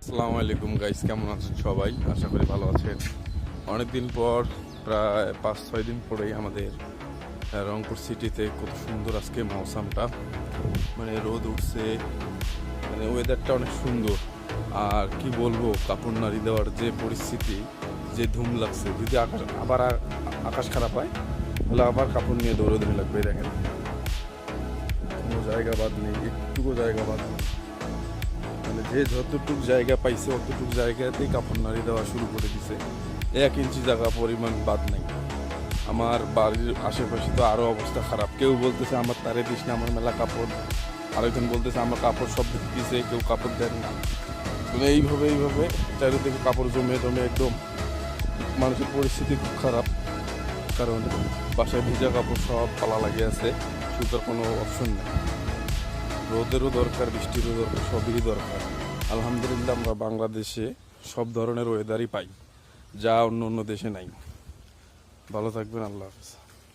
আসসালামু আলাইকুম গাইস, কেমন আছেন সবাই? আশা করি ভালো আছেন। অনেকদিন পর, প্রায় 5-6 দিন পরেই আমাদের রংপুর সিটিতে কত সুন্দর আজকে মৌসামটা, মানে রোদ উঠছে, মানে ওয়েদারটা অনেক সুন্দর। আর কি বলবো, কাপড় নাড়ি দেওয়ার যে পরিস্থিতি, যে ধুম লাগছে। যদি আকাশ খারাপ হয় তাহলে আবার কাপড় নিয়ে দৌড়াদৌড়ি লাগবে। দেখেন, কোনো জায়গা বাদ নেই, একটুকু জায়গা বাদ নেই। মানে যে যতটুক জায়গা পাইছে অতটুক জায়গাতেই কাপড় নাড়ি দেওয়া শুরু করে দিছে। 1 ইঞ্চি জায়গা পরিমাণ বাদ নাই। আমার বাড়ির আশেপাশে তো আরও অবস্থা খারাপ। কেউ বলতেছে আমার তারে দিস না, আমার মেলা কাপড়। আরেকজন বলতেছে আমার কাপড় সব দিছে, কেউ কাপড় দেন না। মানে এইভাবে চারিদিকে কাপড় জমে জমে একদম মানুষের পরিস্থিতি খুব খারাপ। কারণ বাসায় ভিজা কাপড় সব পালা লাগিয়ে আছে, শুকার কোনো অপশন নেই। রোদেরও দরকার, বৃষ্টিরও দরকার, সবই দরকার। আলহামদুলিল্লাহ আমরা বাংলাদেশে সব ধরনের ওয়েদারই পাই, যা অন্য অন্য দেশে নাই। ভালো থাকবেন, আল্লাহ হাফেজ।